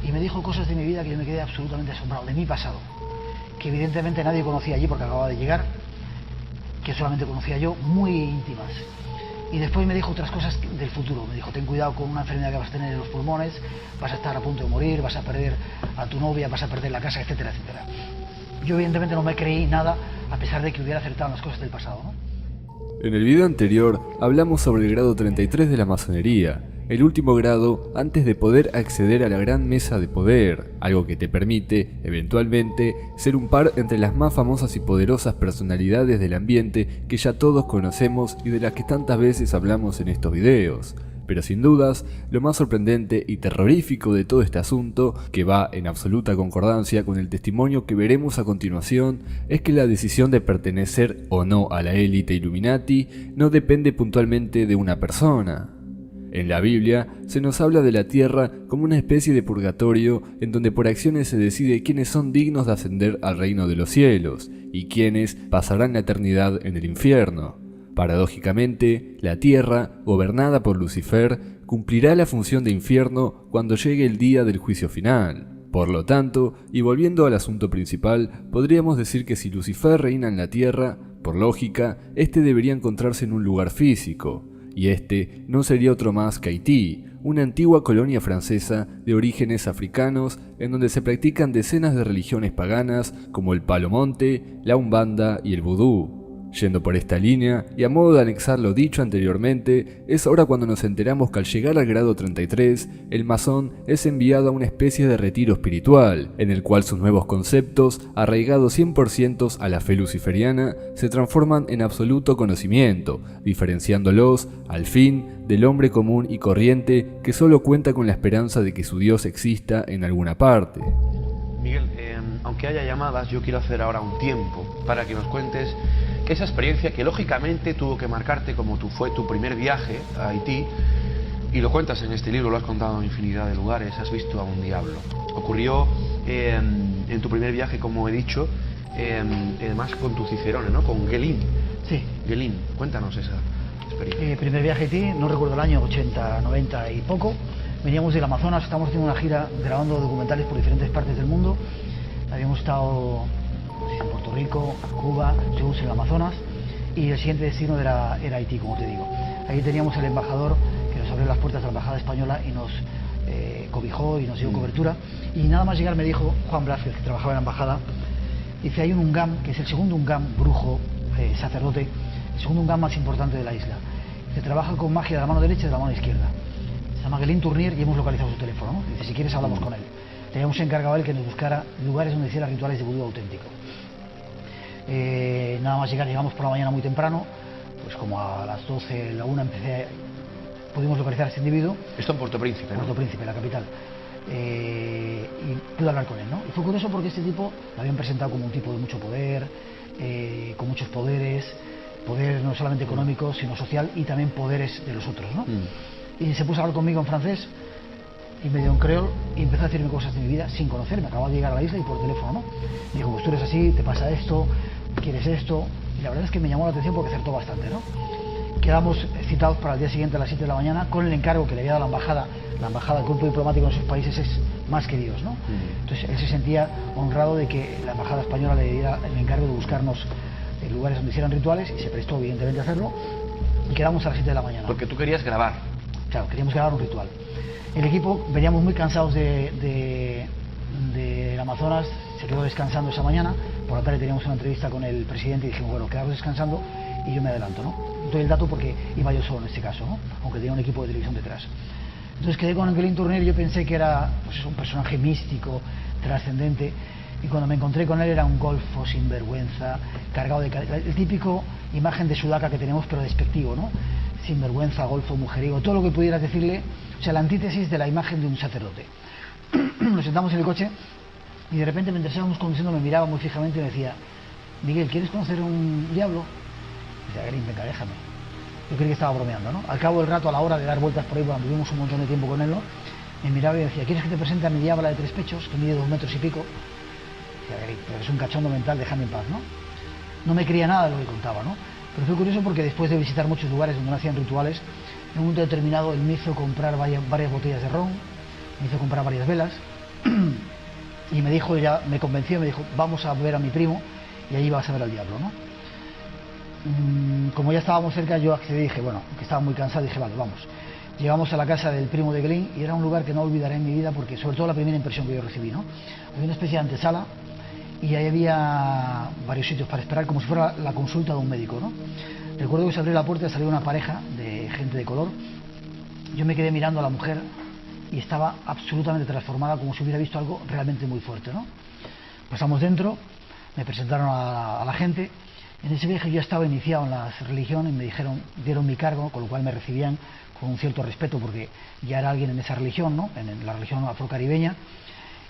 y me dijo cosas de mi vida que yo me quedé absolutamente asombrado, de mi pasado, que evidentemente nadie conocía allí porque acababa de llegar, que solamente conocía yo, muy íntimas. Y después me dijo otras cosas del futuro. Me dijo, ten cuidado con una enfermedad que vas a tener en los pulmones, vas a estar a punto de morir, vas a perder a tu novia, vas a perder la casa, etcétera, etcétera. Yo evidentemente no me creí nada, a pesar de que hubiera acertado en las cosas del pasado, ¿no? En el video anterior hablamos sobre el grado 33 de la masonería, el último grado antes de poder acceder a la gran mesa de poder, algo que te permite, eventualmente, ser un par entre las más famosas y poderosas personalidades del ambiente que ya todos conocemos y de las que tantas veces hablamos en estos videos. Pero sin dudas, lo más sorprendente y terrorífico de todo este asunto, que va en absoluta concordancia con el testimonio que veremos a continuación, es que la decisión de pertenecer o no a la élite Illuminati no depende puntualmente de una persona. En la Biblia se nos habla de la tierra como una especie de purgatorio en donde por acciones se decide quiénes son dignos de ascender al reino de los cielos y quiénes pasarán la eternidad en el infierno. Paradójicamente, la tierra, gobernada por Lucifer, cumplirá la función de infierno cuando llegue el día del juicio final. Por lo tanto, y volviendo al asunto principal, podríamos decir que si Lucifer reina en la tierra, por lógica, este debería encontrarse en un lugar físico, y este no sería otro más que Haití, una antigua colonia francesa de orígenes africanos en donde se practican decenas de religiones paganas como el palomonte, la umbanda y el vudú. Yendo por esta línea, y a modo de anexar lo dicho anteriormente, es ahora cuando nos enteramos que al llegar al grado 33, el masón es enviado a una especie de retiro espiritual, en el cual sus nuevos conceptos, arraigados 100% a la fe luciferiana, se transforman en absoluto conocimiento, diferenciándolos, al fin, del hombre común y corriente que solo cuenta con la esperanza de que su Dios exista en alguna parte. Miguel, aunque haya llamadas, yo quiero hacer ahora un tiempo para que nos cuentes esa experiencia que lógicamente tuvo que marcarte como fue tu primer viaje a Haití, y lo cuentas en este libro, lo has contado en infinidad de lugares, has visto a un diablo. Ocurrió en tu primer viaje, como he dicho, además con tu cicerone, ¿no? Con Guélin. Sí. Guélin, cuéntanos esa experiencia. Primer viaje a Haití, no recuerdo el año, 80, 90 y poco. Veníamos del Amazonas, estamos haciendo una gira grabando documentales por diferentes partes del mundo. Habíamos estado en Puerto Rico, Cuba, estuvimos en el Amazonas, y el siguiente destino era Haití, como te digo. Ahí teníamos el embajador que nos abrió las puertas de la embajada española y nos cobijó y nos dio cobertura. Y nada más llegar me dijo Juan Blázquez, que trabajaba en la embajada, dice, hay un Ungam, que es el segundo Ungam brujo, sacerdote, el segundo Ungam más importante de la isla, que trabaja con magia de la mano derecha y de la mano izquierda. Se llama Guélin Tournier y hemos localizado su teléfono, ¿no? Dice, si quieres hablamos con él. Teníamos encargado a él que nos buscara lugares donde hiciera rituales de vudú auténtico. Nada más llegar, llegamos por la mañana muy temprano, pues como a las 12, la 1 pudimos localizar a este individuo. Esto en Puerto Príncipe, ¿no? Puerto Príncipe, la capital. Y pude hablar con él, ¿no? Y fue curioso porque este tipo lo habían presentado como un tipo de mucho poder, con muchos poderes no solamente económicos, sino social, y también poderes de los otros, ¿no? Y se puso a hablar conmigo en francés y medio en creol y empezó a decirme cosas de mi vida sin conocerme. Acababa de llegar a la isla y por teléfono, ¿no? Me dijo, pues tú eres así, te pasa esto, quieres esto. Y la verdad es que me llamó la atención porque acertó bastante, ¿no? Quedamos citados para el día siguiente a las 7 de la mañana con el encargo que le había dado la embajada, el cuerpo diplomático en esos países es más que Dios, ¿no? Entonces él se sentía honrado de que la embajada española le diera el encargo de buscarnos lugares donde hicieran rituales, y se prestó evidentemente a hacerlo, y quedamos a las 7 de la mañana. Porque tú querías grabar. Claro, queríamos grabar un ritual. El equipo, veníamos muy cansados del Amazonas, se quedó descansando esa mañana. Por la tarde teníamos una entrevista con el presidente y dijimos, bueno, quedamos descansando y yo me adelanto, ¿no? Doy el dato porque iba yo solo en este caso, ¿no? Aunque tenía un equipo de televisión detrás. Entonces quedé con Guélin Tournier y yo pensé que era pues, un personaje místico, trascendente, y cuando me encontré con él era un golfo sinvergüenza, cargado de... el típico imagen de sudaca que tenemos, pero despectivo, ¿no? Sinvergüenza, golfo, mujeriego, todo lo que pudieras decirle, o sea, la antítesis de la imagen de un sacerdote. Nos sentamos en el coche y de repente, mientras íbamos conduciendo, me miraba muy fijamente y me decía, Miguel, ¿quieres conocer un diablo? Y decía, Guélin, venga, déjame. Yo creí que estaba bromeando, ¿no? Al cabo del rato, a la hora de dar vueltas por ahí, cuando tuvimos un montón de tiempo con él, ¿no? Me miraba y decía, ¿quieres que te presente a mi diabla de 3 pechos, que mide 2 metros y pico? Y decía, Guélin, pero es un cachondo mental, déjame en paz, ¿no? No me creía nada de lo que contaba, ¿no? Pero fue curioso porque después de visitar muchos lugares donde no hacían rituales, en un momento determinado él me hizo comprar varias botellas de ron, me hizo comprar varias velas, y me dijo, ya me convenció, me dijo, vamos a ver a mi primo y allí vas a ver al diablo, ¿no? Como ya estábamos cerca, yo accedí y dije, bueno, que estaba muy cansado, dije, vale, vamos. Llegamos a la casa del primo de Glyn y era un lugar que no olvidaré en mi vida porque, sobre todo, la primera impresión que yo recibí, ¿no? Había una especie de antesala y ahí había varios sitios para esperar, como si fuera la consulta de un médico, ¿no? Recuerdo que se abrió la puerta y salió una pareja de gente de color. Yo me quedé mirando a la mujer y estaba absolutamente transformada, como si hubiera visto algo realmente muy fuerte, ¿no? Pasamos dentro, me presentaron a la gente. En ese viaje yo estaba iniciado en la religión y me dieron mi cargo, con lo cual me recibían con un cierto respeto porque ya era alguien en esa religión, ¿no? En la religión afrocaribeña,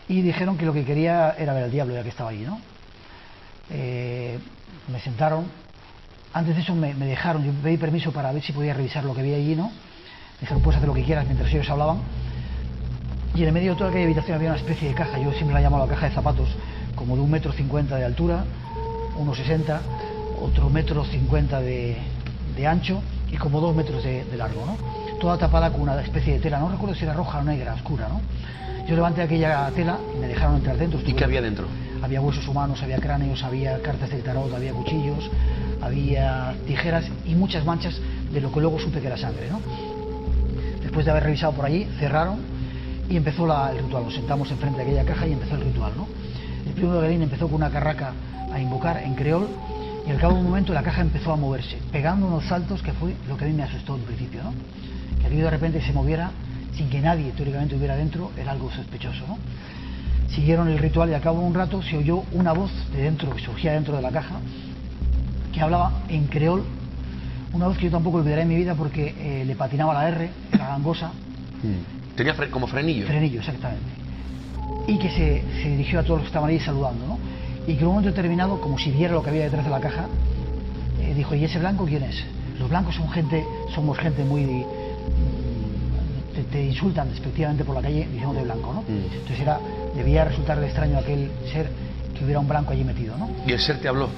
y dijeron que lo que quería era ver al diablo ya que estaba allí, ¿no? Me sentaron. Antes de eso me dejaron, yo pedí permiso para ver si podía revisar lo que había allí, ¿no? Me dijeron, puedes hacer lo que quieras mientras ellos hablaban. Y en el medio de toda aquella habitación había una especie de caja, yo siempre la llamo la caja de zapatos, como de 1,50 m de altura, 1,60 m, otro 1,50 m de ancho y como 2 metros de largo, ¿no? Toda tapada con una especie de tela, no recuerdo si era roja o negra, oscura, ¿no? Yo levanté aquella tela y me dejaron entrar dentro. ¿Y qué había dentro? Había huesos humanos, había cráneos, había cartas del tarot, había cuchillos, había tijeras y muchas manchas de lo que luego supe que era sangre, ¿no? Después de haber revisado por allí, cerraron y empezó el ritual. Nos sentamos enfrente de aquella caja y empezó el ritual, ¿no? El primo de Glyn empezó con una carraca a invocar en creol y al cabo de un momento la caja empezó a moverse, pegando unos saltos que fue lo que a mí me asustó en principio, ¿no? Que aquello de repente se moviera sin que nadie teóricamente hubiera dentro era algo sospechoso, ¿no? Siguieron el ritual y al cabo de un rato se oyó una voz de dentro, que surgía dentro de la caja, que hablaba en creol, una voz que yo tampoco olvidaré en mi vida porque le patinaba la R, era gangosa. Tenía como frenillo. Frenillo, exactamente. Y que se dirigió a todos los que estaban ahí saludando, ¿no? Y que en un momento determinado, como si viera lo que había detrás de la caja, dijo, ¿y ese blanco quién es? Los blancos somos gente muy... te insultan despectivamente por la calle diciéndote blanco, ¿no? Entonces debía resultarle extraño a aquel ser que hubiera un blanco allí metido, ¿no? ¿Y el ser te habló?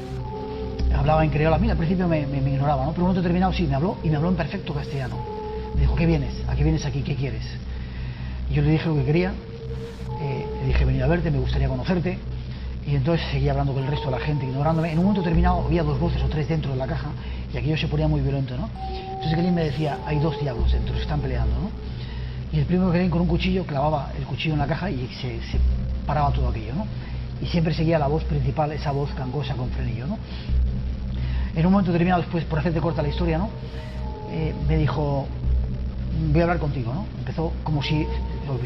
Hablaba en creol, a mí al principio me ignoraba, ¿no? Pero en un momento determinado sí, me habló y me habló en perfecto castellano. Me dijo, ¿qué vienes? ¿A qué vienes aquí? ¿Qué quieres? Y yo le dije lo que quería, le dije, he venido a verte, me gustaría conocerte. Y entonces seguía hablando con el resto de la gente, ignorándome. En un momento determinado había 2 voces o 3 dentro de la caja y aquello se ponía muy violento, ¿no? Entonces Glyn me decía, hay 2 diablos dentro, se están peleando, ¿no? Y el primo de Glyn con un cuchillo clavaba el cuchillo en la caja y se paraba todo aquello, ¿no? Y siempre seguía la voz principal, esa voz gangosa con frenillo, ¿no? En un momento determinado, después, por hacerte corta la historia, ¿no? Me dijo, voy a hablar contigo, ¿no? Empezó como si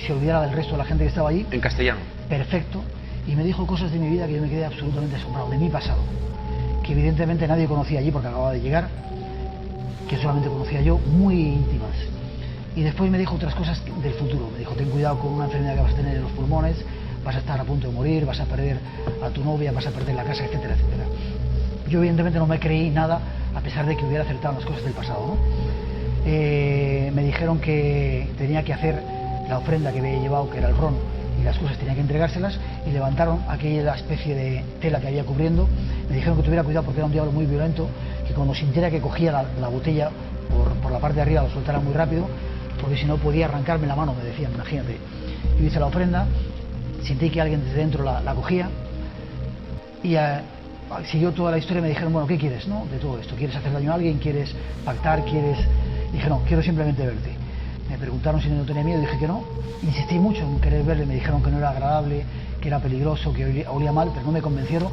se olvidara del resto de la gente que estaba allí. En castellano. Perfecto. Y me dijo cosas de mi vida que yo me quedé absolutamente asombrado, de mi pasado, que evidentemente nadie conocía allí porque acababa de llegar, que solamente conocía yo, muy íntimas. Y después me dijo otras cosas del futuro. Me dijo, ten cuidado con una enfermedad que vas a tener en los pulmones, vas a estar a punto de morir, vas a perder a tu novia, vas a perder la casa, etcétera, etcétera. Yo evidentemente no me creí nada, a pesar de que hubiera acertado en las cosas del pasado, ¿no? Me dijeron que tenía que hacer la ofrenda que había llevado, que era el ron, y las cosas tenía que entregárselas, y levantaron aquella especie de tela que había cubriendo. Me dijeron que tuviera cuidado porque era un diablo muy violento, que cuando sintiera que cogía la botella por la parte de arriba lo soltara muy rápido, porque si no podía arrancarme la mano, me decían, imagínate. Yo hice la ofrenda, sentí que alguien desde dentro la cogía, y siguió toda la historia y me dijeron, bueno, ¿qué quieres, no? De todo esto, ¿quieres hacer daño a alguien? ¿Quieres pactar? ¿Quieres...? Dije, no, quiero simplemente verte. Me preguntaron si no tenía miedo, dije que no. Insistí mucho en querer verle, me dijeron que no era agradable, que era peligroso, que olía mal, pero no me convencieron.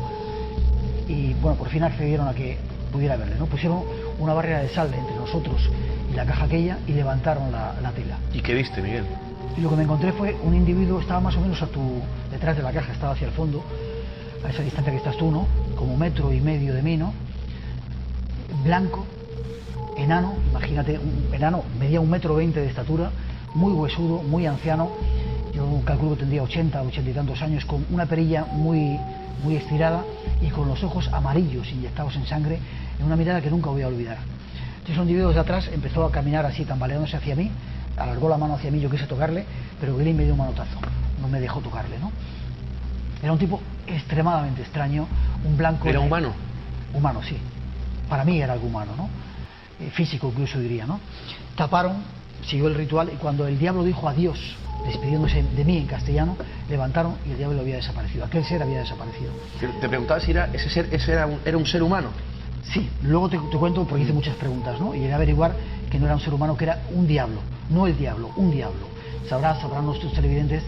Y bueno, por fin accedieron a que pudiera verle, ¿no? Pusieron una barrera de sal entre nosotros y la caja aquella y levantaron la tela. ¿Y qué viste, Miguel? Y lo que me encontré fue un individuo, estaba más o menos detrás de la caja, estaba hacia el fondo, a esa distancia que estás tú, ¿no? Como 1,5 m de mí, ¿no? Blanco, enano, imagínate, un enano, medía 1,20 m de estatura, muy huesudo, muy anciano, yo calculo que tendría 80 y tantos años, con una perilla muy estirada y con los ojos amarillos inyectados en sangre, en una mirada que nunca voy a olvidar. Entonces un individuo de atrás empezó a caminar así, tambaleándose hacia mí, alargó la mano hacia mí, yo quise tocarle, pero Glyn me dio un manotazo, no me dejó tocarle, ¿no? Era un tipo extremadamente extraño, un blanco... ¿Era humano? Humano, sí. Para mí era algo humano, ¿no? Físico incluso diría, ¿no? Taparon, siguió el ritual y cuando el diablo dijo adiós, despidiéndose de mí en castellano, levantaron y el diablo había desaparecido. Aquel ser había desaparecido. Te preguntaba si ese ser era un ser humano. Sí, luego te cuento porque hice muchas preguntas, ¿no? Y llegué a averiguar que no era un ser humano, que era un diablo, no el diablo, un diablo. Sabrán nuestros televidentes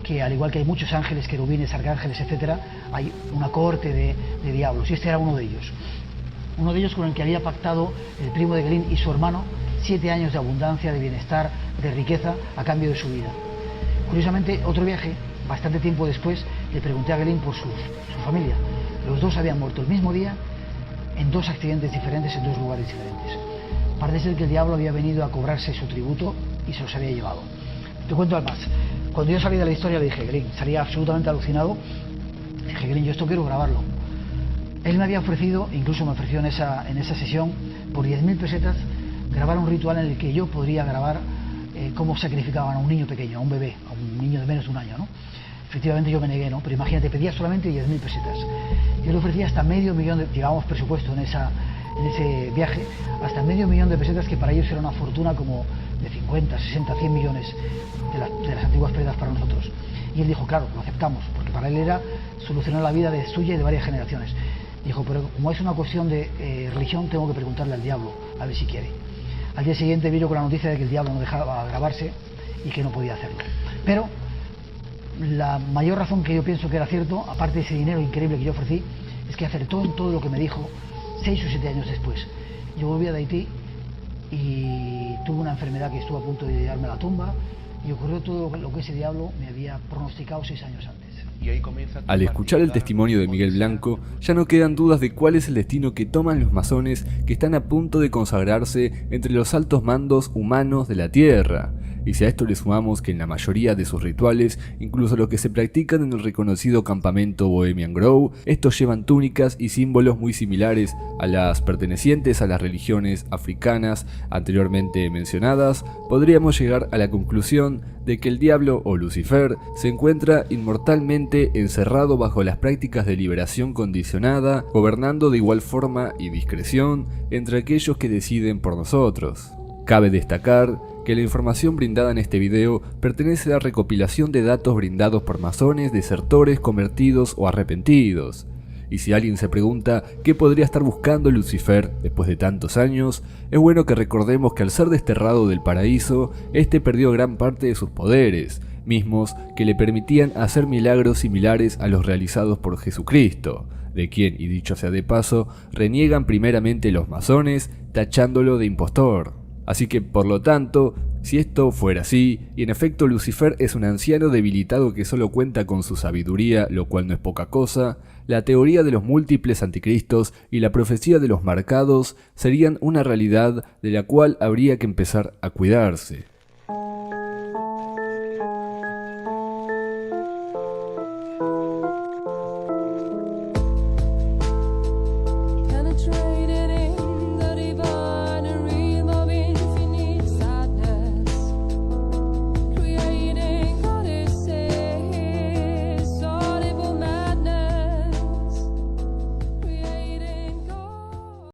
que al igual que hay muchos ángeles, querubines, arcángeles, etcétera, hay una cohorte de diablos, y este era uno de ellos. Uno de ellos con el que había pactado el primo de Guelín y su hermano 7 años de abundancia, de bienestar, de riqueza a cambio de su vida. Curiosamente, otro viaje, bastante tiempo después, le pregunté a Guelín por su familia. Los dos habían muerto el mismo día, en 2 accidentes diferentes, en 2 lugares diferentes. Parece ser que el diablo había venido a cobrarse su tributo y se los había llevado. Te cuento algo más. Cuando yo salí de la historia le dije, Guelín, salía absolutamente alucinado, dije, Guelín, yo esto quiero grabarlo. Él me había ofrecido, incluso me ofreció en esa sesión, por 10.000 pesetas, grabar un ritual en el que yo podría grabar cómo sacrificaban a un niño pequeño, a un bebé, a un niño de menos de 1 año, ¿no? Efectivamente yo me negué, ¿no? Pero imagínate, pedía solamente 10.000 pesetas. Yo le ofrecía hasta $500.000, llevábamos presupuesto en ese viaje, hasta $500.000 de pesetas, que para ellos era una fortuna como de 50, 60, 100 millones de las antiguas pesetas para nosotros. Y él dijo, claro, lo aceptamos, porque para él era solucionar la vida de suya y de varias generaciones. Dijo, pero como es una cuestión de religión, tengo que preguntarle al diablo, a ver si quiere. Al día siguiente vino con la noticia de que el diablo no dejaba grabarse y que no podía hacerlo. Pero la mayor razón que yo pienso que era cierto, aparte de ese dinero increíble que yo ofrecí, es que acertó en todo lo que me dijo 6 o 7 años después. Yo volví de Haití y tuve una enfermedad que estuvo a punto de llevarme a la tumba, y ocurrió todo lo que ese diablo me había pronosticado 6 años antes. Y ahí comienza. Al escuchar el testimonio de Miguel Blanco, ya no quedan dudas de cuál es el destino que toman los masones que están a punto de consagrarse entre los altos mandos humanos de la Tierra. Y si a esto le sumamos que en la mayoría de sus rituales, incluso los que se practican en el reconocido campamento Bohemian Grove, estos llevan túnicas y símbolos muy similares a las pertenecientes a las religiones africanas anteriormente mencionadas, podríamos llegar a la conclusión de que el diablo o Lucifer se encuentra inmortalmente encerrado bajo las prácticas de liberación condicionada, gobernando de igual forma y discreción entre aquellos que deciden por nosotros. Cabe destacar que la información brindada en este video pertenece a la recopilación de datos brindados por masones, desertores, convertidos o arrepentidos. Y si alguien se pregunta qué podría estar buscando Lucifer después de tantos años, es bueno que recordemos que al ser desterrado del paraíso, este perdió gran parte de sus poderes, mismos que le permitían hacer milagros similares a los realizados por Jesucristo, de quien, y dicho sea de paso, reniegan primeramente los masones, tachándolo de impostor. Así que, por lo tanto, si esto fuera así, y en efecto Lucifer es un anciano debilitado que solo cuenta con su sabiduría, lo cual no es poca cosa, la teoría de los múltiples anticristos y la profecía de los marcados serían una realidad de la cual habría que empezar a cuidarse.